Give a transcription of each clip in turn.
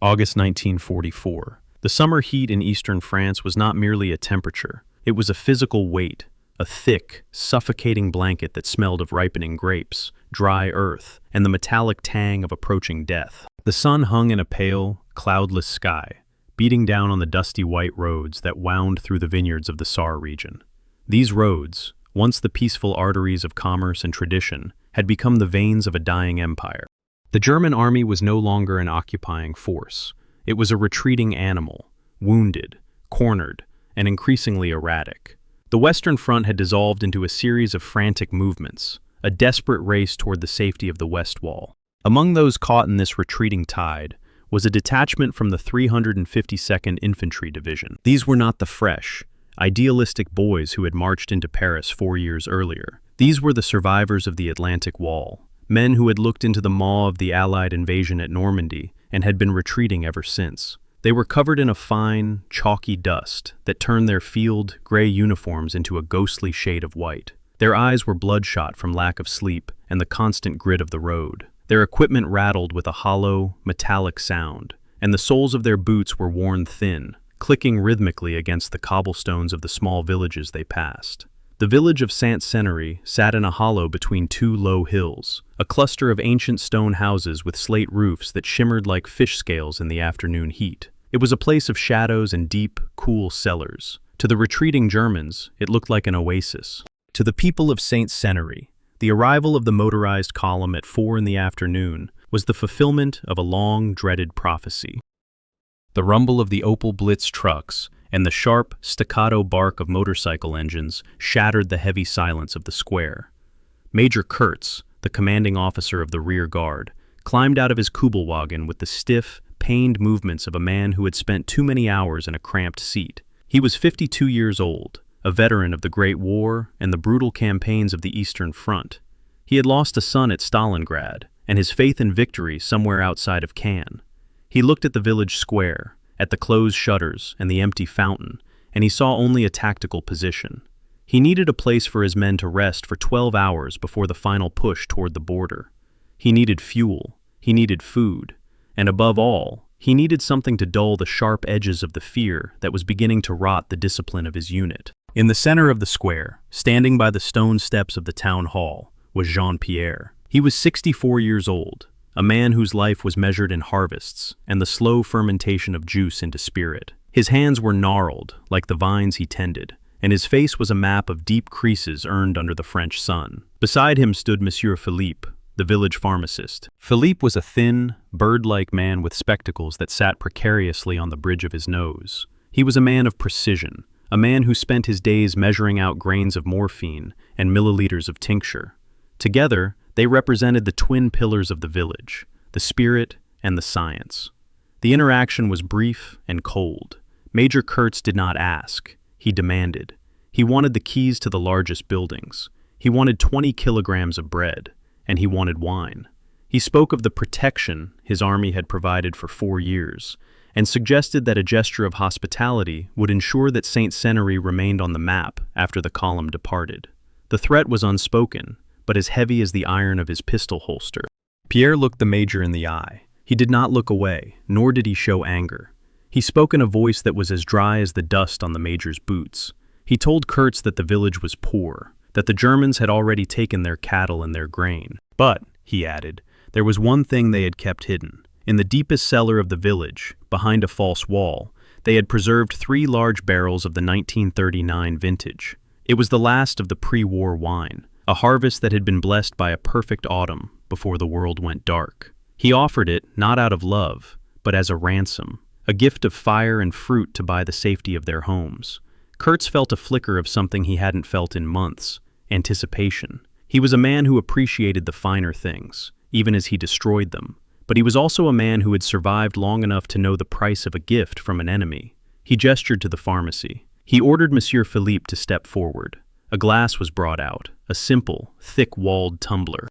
August 1944. The summer heat in eastern France was not merely a temperature, it was a physical weight, a thick, suffocating blanket that smelled of ripening grapes, dry earth, and the metallic tang of approaching death. The sun hung in a pale, cloudless sky, beating down on the dusty white roads that wound through the vineyards of the Saar region. These roads, once the peaceful arteries of commerce and tradition, had become the veins of a dying empire. The German army was no longer an occupying force. It was a retreating animal, wounded, cornered, and increasingly erratic. The Western Front had dissolved into a series of frantic movements, a desperate race toward the safety of the Westwall. Among those caught in this retreating tide was a detachment from the 352nd Infantry Division. These were not the fresh, idealistic boys who had marched into Paris 4 years earlier. These were the survivors of the Atlantic Wall, men who had looked into the maw of the Allied invasion at Normandy and had been retreating ever since. They were covered in a fine, chalky dust that turned their field gray uniforms into a ghostly shade of white. Their eyes were bloodshot from lack of sleep and the constant grit of the road. Their equipment rattled with a hollow, metallic sound, and the soles of their boots were worn thin, clicking rhythmically against the cobblestones of the small villages they passed. The village of Saint-Céneri sat in a hollow between two low hills, a cluster of ancient stone houses with slate roofs that shimmered like fish scales in the afternoon heat. It was a place of shadows and deep, cool cellars. To the retreating Germans, it looked like an oasis. To the people of Saint-Céneri, the arrival of the motorized column at 4 in the afternoon was the fulfillment of a long-dreaded prophecy. The rumble of the Opel Blitz trucks and the sharp, staccato bark of motorcycle engines shattered the heavy silence of the square. Major Kurtz, the commanding officer of the rear guard, climbed out of his Kubelwagen with the stiff, pained movements of a man who had spent too many hours in a cramped seat. He was 52 years old, a veteran of the Great War and the brutal campaigns of the Eastern Front. He had lost a son at Stalingrad, and his faith in victory somewhere outside of Cannes. He looked at the village square, at the closed shutters and the empty fountain, and he saw only a tactical position. He needed a place for his men to rest for 12 hours before the final push toward the border. He needed fuel, he needed food, and above all, he needed something to dull the sharp edges of the fear that was beginning to rot the discipline of his unit. In the center of the square, standing by the stone steps of the town hall, was Jean-Pierre. He was 64 years old, a man whose life was measured in harvests and the slow fermentation of juice into spirit. His hands were gnarled, like the vines he tended, and his face was a map of deep creases earned under the French sun. Beside him stood Monsieur Philippe, the village pharmacist. Philippe was a thin, bird-like man with spectacles that sat precariously on the bridge of his nose. He was a man of precision, a man who spent his days measuring out grains of morphine and milliliters of tincture. Together, they represented the twin pillars of the village, the spirit and the science. The interaction was brief and cold. Major Kurtz did not ask, he demanded. He wanted the keys to the largest buildings. He wanted 20 kilograms of bread, and he wanted wine. He spoke of the protection his army had provided for 4 years, and suggested that a gesture of hospitality would ensure that Saint-Céneri remained on the map after the column departed. The threat was unspoken, but as heavy as the iron of his pistol holster. Pierre looked the major in the eye. He did not look away, nor did he show anger. He spoke in a voice that was as dry as the dust on the major's boots. He told Kurtz that the village was poor, that the Germans had already taken their cattle and their grain. But, he added, there was one thing they had kept hidden. In the deepest cellar of the village, behind a false wall, they had preserved 3 large barrels of the 1939 vintage. It was the last of the pre-war wine, a harvest that had been blessed by a perfect autumn before the world went dark. He offered it not out of love, but as a ransom, a gift of fire and fruit to buy the safety of their homes. Kurtz felt a flicker of something he hadn't felt in months, anticipation. He was a man who appreciated the finer things, even as he destroyed them, but he was also a man who had survived long enough to know the price of a gift from an enemy. He gestured to the pharmacy. He ordered Monsieur Philippe to step forward. A glass was brought out, a simple, thick-walled tumbler.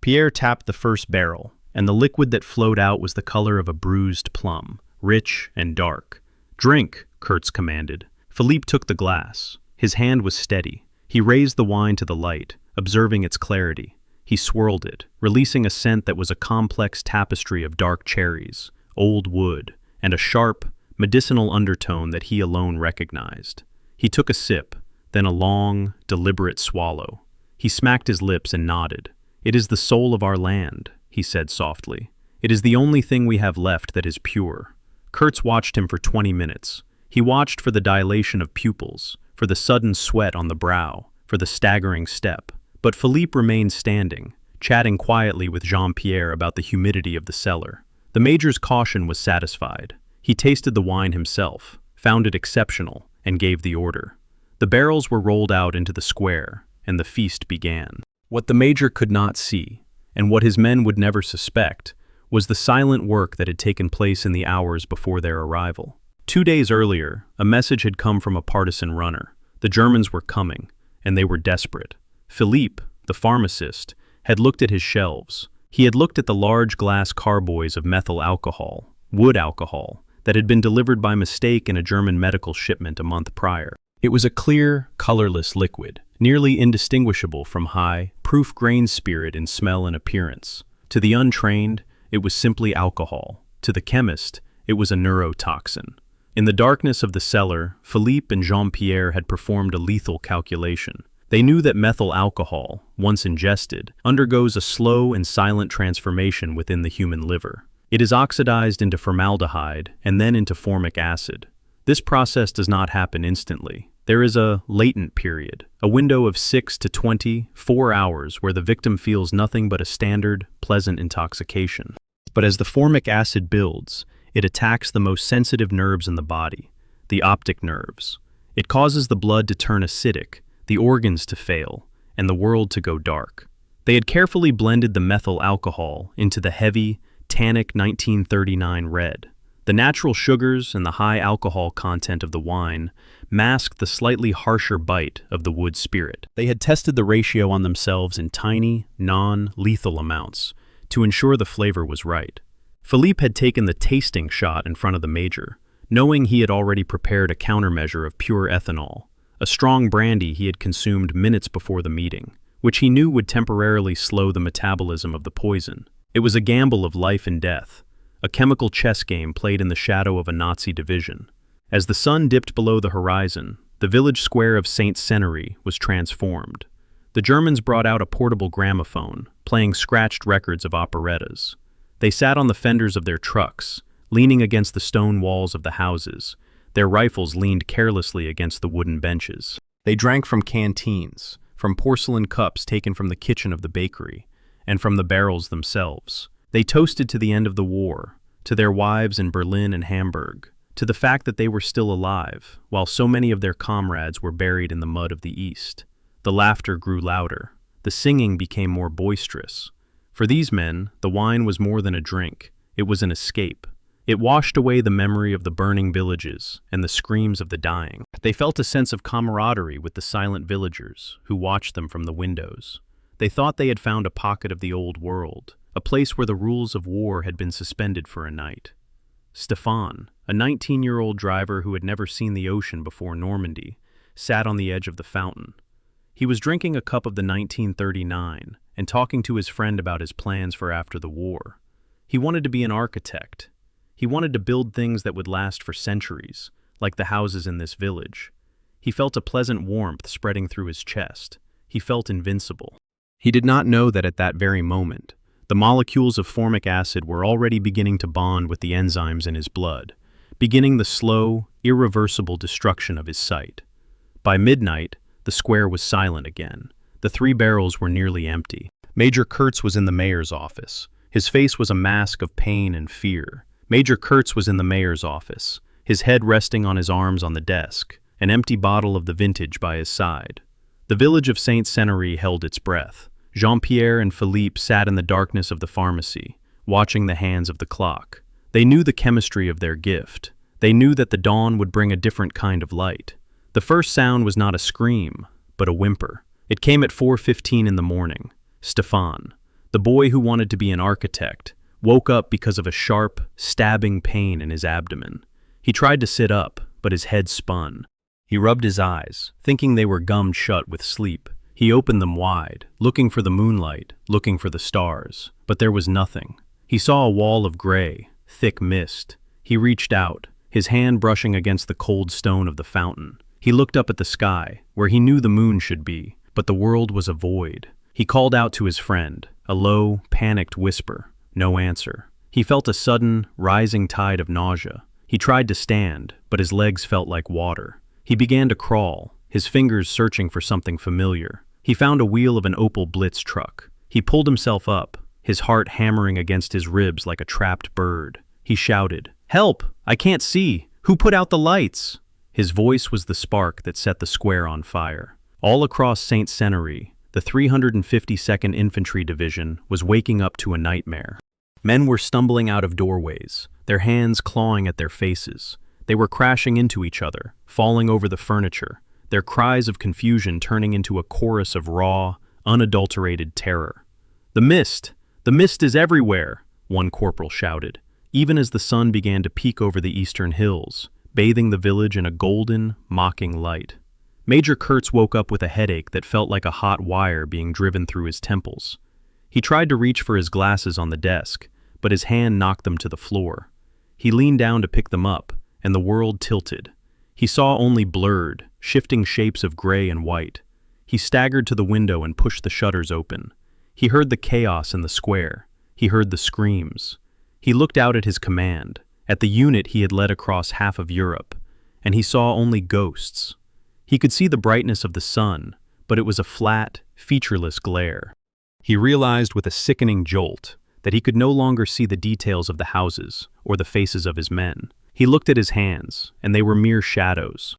Pierre tapped the first barrel, and the liquid that flowed out was the color of a bruised plum, rich and dark. "Drink," Kurtz commanded. Philippe took the glass. His hand was steady. He raised the wine to the light, observing its clarity. He swirled it, releasing a scent that was a complex tapestry of dark cherries, old wood, and a sharp, medicinal undertone that he alone recognized. He took a sip, then a long, deliberate swallow. He smacked his lips and nodded. "It is the soul of our land," he said softly. "It is the only thing we have left that is pure." Kurtz watched him for 20 minutes. He watched for the dilation of pupils, for the sudden sweat on the brow, for the staggering step. But Philippe remained standing, chatting quietly with Jean-Pierre about the humidity of the cellar. The major's caution was satisfied. He tasted the wine himself, found it exceptional, and gave the order. The barrels were rolled out into the square, and the feast began. What the major could not see, and what his men would never suspect, was the silent work that had taken place in the hours before their arrival. 2 days earlier, a message had come from a partisan runner. The Germans were coming, and they were desperate. Philippe, the pharmacist, had looked at his shelves. He had looked at the large glass carboys of methyl alcohol, wood alcohol, that had been delivered by mistake in a German medical shipment a month prior. It was a clear, colorless liquid, nearly indistinguishable from high, proof-grain spirit in smell and appearance. To the untrained, it was simply alcohol. To the chemist, it was a neurotoxin. In the darkness of the cellar, Philippe and Jean-Pierre had performed a lethal calculation. They knew that methyl alcohol, once ingested, undergoes a slow and silent transformation within the human liver. It is oxidized into formaldehyde and then into formic acid. This process does not happen instantly. There is a latent period, a window of 6 to 24 hours where the victim feels nothing but a standard, pleasant intoxication. But as the formic acid builds, it attacks the most sensitive nerves in the body, the optic nerves. It causes the blood to turn acidic, the organs to fail, and the world to go dark. They had carefully blended the methyl alcohol into the heavy, tannic 1939 red. The natural sugars and the high alcohol content of the wine masked the slightly harsher bite of the wood spirit. They had tested the ratio on themselves in tiny, non-lethal amounts to ensure the flavor was right. Philippe had taken the tasting shot in front of the major, knowing he had already prepared a countermeasure of pure ethanol, a strong brandy he had consumed minutes before the meeting, which he knew would temporarily slow the metabolism of the poison. It was a gamble of life and death, a chemical chess game played in the shadow of a Nazi division. As the sun dipped below the horizon, the village square of Saint-Céneri was transformed. The Germans brought out a portable gramophone, playing scratched records of operettas. They sat on the fenders of their trucks, leaning against the stone walls of the houses. Their rifles leaned carelessly against the wooden benches. They drank from canteens, from porcelain cups taken from the kitchen of the bakery, and from the barrels themselves. They toasted to the end of the war, to their wives in Berlin and Hamburg, to the fact that they were still alive, while so many of their comrades were buried in the mud of the East. The laughter grew louder. The singing became more boisterous. For these men, the wine was more than a drink. It was an escape. It washed away the memory of the burning villages and the screams of the dying. They felt a sense of camaraderie with the silent villagers who watched them from the windows. They thought they had found a pocket of the old world, a place where the rules of war had been suspended for a night. Stéphane, a 19-year-old driver who had never seen the ocean before Normandy, sat on the edge of the fountain. He was drinking a cup of the 1939 and talking to his friend about his plans for after the war. He wanted to be an architect. He wanted to build things that would last for centuries, like the houses in this village. He felt a pleasant warmth spreading through his chest. He felt invincible. He did not know that at that very moment, the molecules of formic acid were already beginning to bond with the enzymes in his blood, beginning the slow, irreversible destruction of his sight. By midnight, the square was silent again. The 3 barrels were nearly empty. Major Kurtz was in the mayor's office. His face was a mask of pain and fear. Major Kurtz was in the mayor's office, his head resting on his arms on the desk, an empty bottle of the vintage by his side. The village of Saint-Céneri held its breath. Jean-Pierre and Philippe sat in the darkness of the pharmacy, watching the hands of the clock. They knew the chemistry of their gift. They knew that the dawn would bring a different kind of light. The first sound was not a scream, but a whimper. It came at 4:15 in the morning. Stéphane, the boy who wanted to be an architect, woke up because of a sharp, stabbing pain in his abdomen. He tried to sit up, but his head spun. He rubbed his eyes, thinking they were gummed shut with sleep. He opened them wide, looking for the moonlight, looking for the stars, but there was nothing. He saw a wall of gray, thick mist. He reached out, his hand brushing against the cold stone of the fountain. He looked up at the sky, where he knew the moon should be, but the world was a void. He called out to his friend, a low, panicked whisper. No answer. He felt a sudden, rising tide of nausea. He tried to stand, but his legs felt like water. He began to crawl, his fingers searching for something familiar. He found a wheel of an Opel Blitz truck. He pulled himself up, his heart hammering against his ribs like a trapped bird. He shouted, "Help! I can't see! Who put out the lights?" His voice was the spark that set the square on fire. All across Saint-Céneri, the 352nd Infantry Division was waking up to a nightmare. Men were stumbling out of doorways, their hands clawing at their faces. They were crashing into each other, falling over the furniture, their cries of confusion turning into a chorus of raw, unadulterated terror. "The mist! The mist is everywhere!" one corporal shouted, even as the sun began to peek over the eastern hills, bathing the village in a golden, mocking light. Major Kurtz woke up with a headache that felt like a hot wire being driven through his temples. He tried to reach for his glasses on the desk, but his hand knocked them to the floor. He leaned down to pick them up, and the world tilted. He saw only blurred, shifting shapes of gray and white. He staggered to the window and pushed the shutters open. He heard the chaos in the square. He heard the screams. He looked out at his command, at the unit he had led across half of Europe, and he saw only ghosts. He could see the brightness of the sun, but it was a flat, featureless glare. He realized with a sickening jolt that he could no longer see the details of the houses or the faces of his men. He looked at his hands, and they were mere shadows.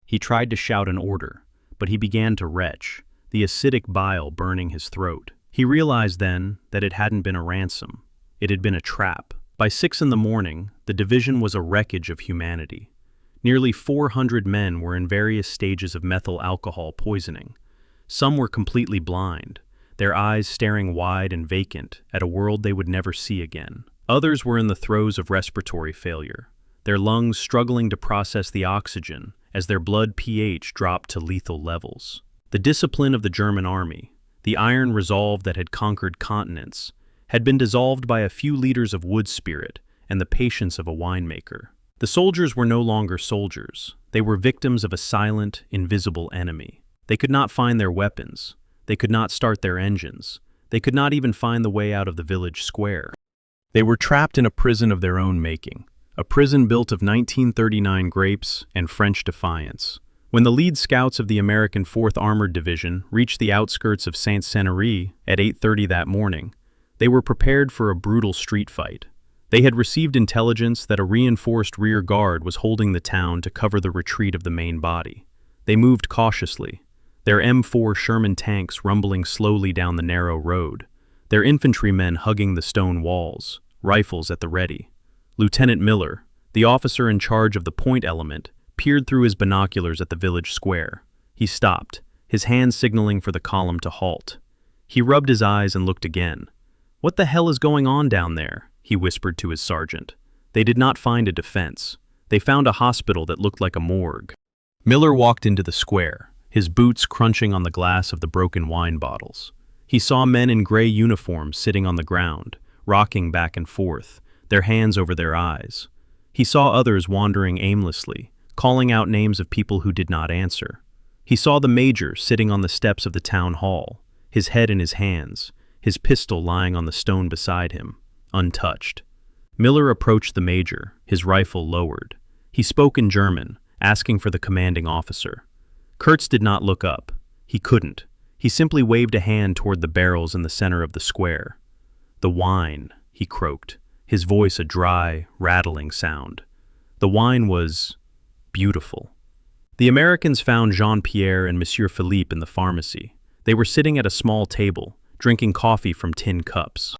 He tried to shout an order, but he began to retch, the acidic bile burning his throat. He realized then that it hadn't been a ransom. It had been a trap. By 6 in the morning, the division was a wreckage of humanity. Nearly 400 men were in various stages of methyl alcohol poisoning. Some were completely blind, their eyes staring wide and vacant at a world they would never see again. Others were in the throes of respiratory failure, their lungs struggling to process the oxygen as their blood pH dropped to lethal levels. The discipline of the German army, the iron resolve that had conquered continents, had been dissolved by a few liters of wood spirit and the patience of a winemaker. The soldiers were no longer soldiers. They were victims of a silent, invisible enemy. They could not find their weapons. They could not start their engines. They could not even find the way out of the village square. They were trapped in a prison of their own making, a prison built of 1939 grapes and French defiance. When the lead scouts of the American 4th Armored Division reached the outskirts of Saint-Céneri at 8:30 that morning, they were prepared for a brutal street fight. They had received intelligence that a reinforced rear guard was holding the town to cover the retreat of the main body. They moved cautiously, their M4 Sherman tanks rumbling slowly down the narrow road, their infantrymen hugging the stone walls, rifles at the ready. Lieutenant Miller, the officer in charge of the point element, peered through his binoculars at the village square. He stopped, his hand signaling for the column to halt. He rubbed his eyes and looked again. "What the hell is going on down there?" he whispered to his sergeant. They did not find a defense. They found a hospital that looked like a morgue. Miller walked into the square, his boots crunching on the glass of the broken wine bottles. He saw men in gray uniforms sitting on the ground, rocking back and forth, their hands over their eyes. He saw others wandering aimlessly, calling out names of people who did not answer. He saw the major sitting on the steps of the town hall, his head in his hands, his pistol lying on the stone beside him, untouched. Miller approached the major, his rifle lowered. He spoke in German, asking for the commanding officer. Kurtz did not look up. He couldn't. He simply waved a hand toward the barrels in the center of the square. "The wine," he croaked, his voice a dry, rattling sound. The wine was beautiful. The Americans found Jean-Pierre and Monsieur Philippe in the pharmacy. They were sitting at a small table, drinking coffee from tin cups.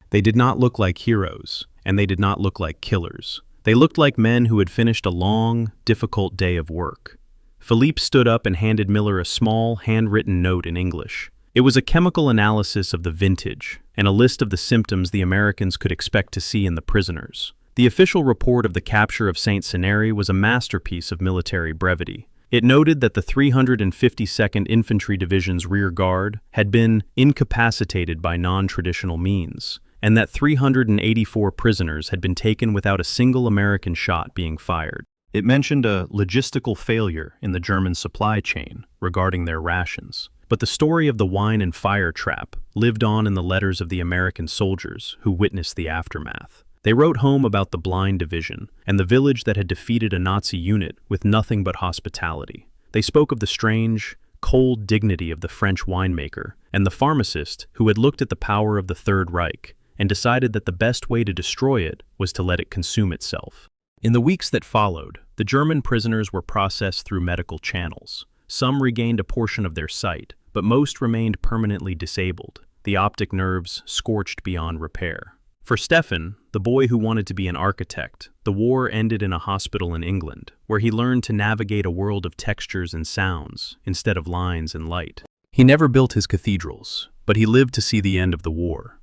They did not look like heroes, and they did not look like killers. They looked like men who had finished a long, difficult day of work. Philippe stood up and handed Miller a small, handwritten note in English. It was a chemical analysis of the vintage, and a list of the symptoms the Americans could expect to see in the prisoners. The official report of the capture of Saint-Céneri was a masterpiece of military brevity. It noted that the 352nd Infantry Division's rear guard had been incapacitated by non-traditional means, and that 384 prisoners had been taken without a single American shot being fired. It mentioned a logistical failure in the German supply chain regarding their rations. But the story of the wine and fire trap lived on in the letters of the American soldiers who witnessed the aftermath. They wrote home about the blind division and the village that had defeated a Nazi unit with nothing but hospitality. They spoke of the strange, cold dignity of the French winemaker and the pharmacist who had looked at the power of the Third Reich and decided that the best way to destroy it was to let it consume itself. In the weeks that followed, the German prisoners were processed through medical channels. Some regained a portion of their sight, but most remained permanently disabled, the optic nerves scorched beyond repair. For Stefan, the boy who wanted to be an architect, the war ended in a hospital in England, where he learned to navigate a world of textures and sounds instead of lines and light. He never built his cathedrals, but he lived to see the end of the war.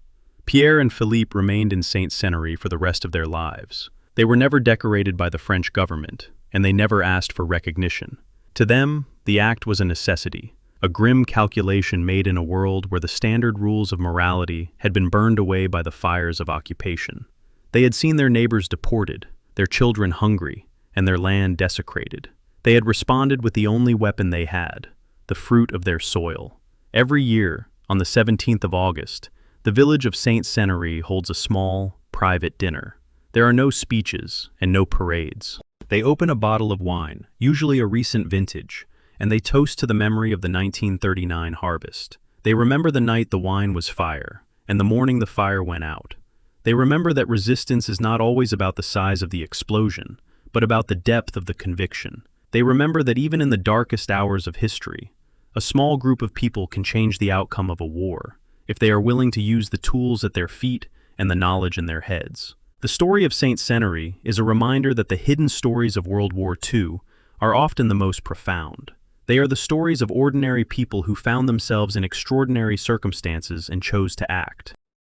Pierre and Philippe remained in Saint-Céneri for the rest of their lives. They were never decorated by the French government, and they never asked for recognition. To them, the act was a necessity, a grim calculation made in a world where the standard rules of morality had been burned away by the fires of occupation. They had seen their neighbors deported, their children hungry, and their land desecrated. They had responded with the only weapon they had, the fruit of their soil. Every year, on the 17th of August, the village of Saint-Céneri holds a small, private dinner. There are no speeches and no parades. They open a bottle of wine, usually a recent vintage, and they toast to the memory of the 1939 harvest. They remember the night the wine was fire, and the morning the fire went out. They remember that resistance is not always about the size of the explosion, but about the depth of the conviction. They remember that even in the darkest hours of history, a small group of people can change the outcome of a war, if they are willing to use the tools at their feet and the knowledge in their heads. The story of Saint-Céneri is a reminder that the hidden stories of World War II are often the most profound. They are the stories of ordinary people who found themselves in extraordinary circumstances and chose to act.